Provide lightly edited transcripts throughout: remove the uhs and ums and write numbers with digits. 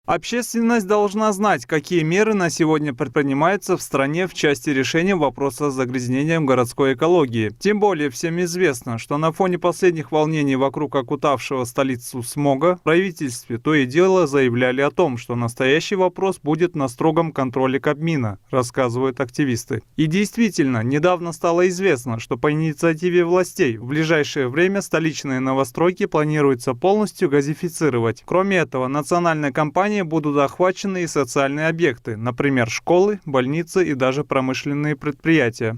Общественность должна знать, какие меры на сегодня предпринимаются в стране в части решения вопроса с загрязнением городской экологии. Тем более всем известно, что на фоне последних волнений вокруг окутавшего столицу смога в правительстве то и дело заявляли о том, что настоящий вопрос будет на строгом контроле Кабмина, рассказывают активисты. И действительно, недавно стало известно, что по инициативе властей в ближайшее время столичные новостройки планируется полностью газифицировать. Кроме этого, национальная компания будут охвачены и социальные объекты, например, школы, больницы и даже промышленные предприятия.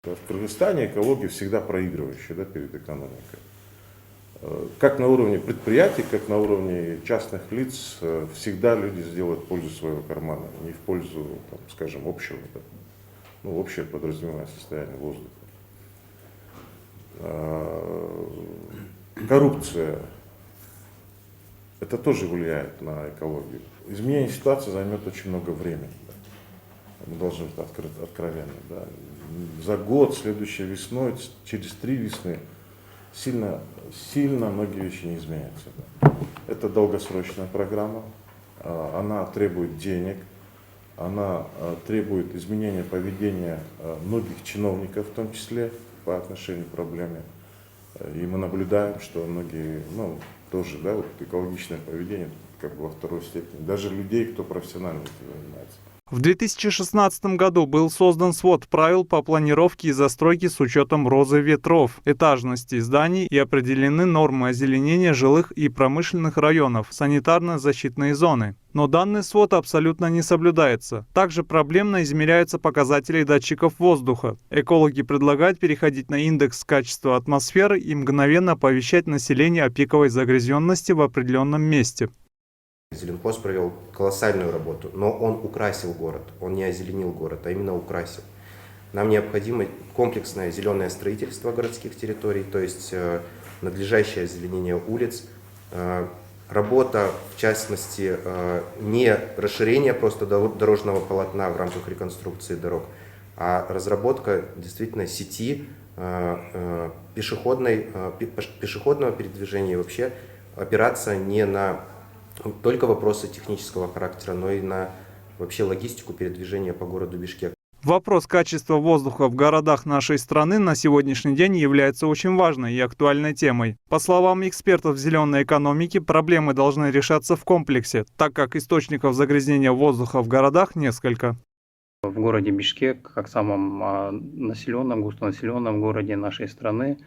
В Кыргызстане экология всегда проигрывающая, перед экономикой. Как на уровне предприятий, как на уровне частных лиц, всегда люди сделают пользу своего кармана, не в пользу, скажем, общего, общее подразумевает состояние воздуха. Коррупция. Это тоже влияет на экологию. Изменение ситуации займет очень много времени. Мы должны быть откровенны. За год, следующей весной, через 3 весны сильно многие вещи не изменятся. Это долгосрочная программа. Она требует денег. Она требует изменения поведения многих чиновников, в том числе по отношению к проблеме. И мы наблюдаем, что многие, тоже, экологичное поведение во второй степени. Даже людей, кто профессионально этим занимается. В 2016 году был создан свод правил по планировке и застройке с учетом розы ветров, этажности зданий и определены нормы озеленения жилых и промышленных районов, санитарно-защитные зоны. Но данный свод абсолютно не соблюдается. Также проблемно измеряются показатели датчиков воздуха. Экологи предлагают переходить на индекс качества атмосферы и мгновенно оповещать население о пиковой загрязненности в определенном месте. Зеленхоз провел колоссальную работу, но он украсил город, он не озеленил город, а именно украсил. Нам необходимо комплексное зеленое строительство городских территорий, то есть надлежащее озеленение улиц, работа, в частности, не расширение просто дорожного полотна в рамках реконструкции дорог, а разработка действительно сети пешеходного передвижения и вообще опираться не на только вопросы технического характера, но и на вообще логистику передвижения по городу Бишкек. Вопрос качества воздуха в городах нашей страны на сегодняшний день является очень важной и актуальной темой. По словам экспертов зеленой экономики, проблемы должны решаться в комплексе, так как источников загрязнения воздуха в городах несколько. В городе Бишкек, как самом населенном, густонаселенном городе нашей страны,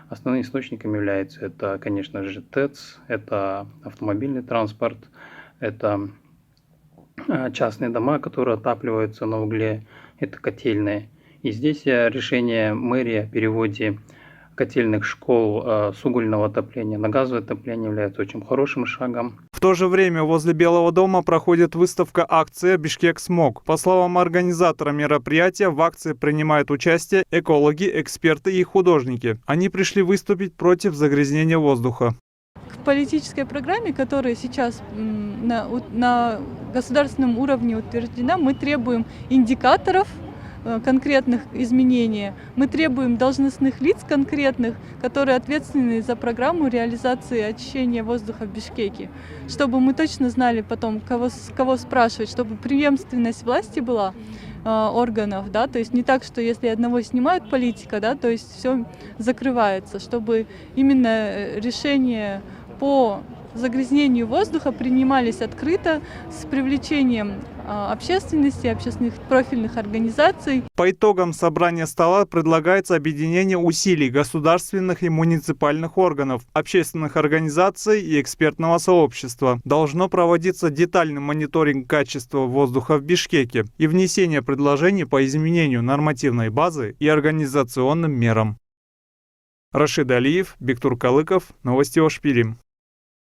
основным источником является это, конечно же, ТЭЦ, это автомобильный транспорт, это частные дома, которые отапливаются на угле, это котельные. И здесь решение мэрии о переводе котельных школ с угольного отопления на газовое отопление является очень хорошим шагом. В то же время возле Белого дома проходит выставка акция «Бишкек Смог». По словам организатора мероприятия, в акции принимают участие экологи, эксперты и художники. Они пришли выступить против загрязнения воздуха. К политической программе, которая сейчас на государственном уровне утверждена, мы требуем индикаторов, конкретных изменений. Мы требуем должностных лиц конкретных, которые ответственны за программу реализации очищения воздуха в Бишкеке, чтобы мы точно знали потом, кого спрашивать, чтобы преемственность власти была органов, то есть не так, что если одного снимают политика, то есть все закрывается, чтобы именно решения по загрязнению воздуха принимались открыто, с привлечением общественности, общественных профильных организаций. По итогам собрания стола предлагается объединение усилий государственных и муниципальных органов, общественных организаций и экспертного сообщества. Должно проводиться детальный мониторинг качества воздуха в Бишкеке и внесение предложений по изменению нормативной базы и организационным мерам. Рашид Алиев, Бектур Калыков, Новости Ошпилим.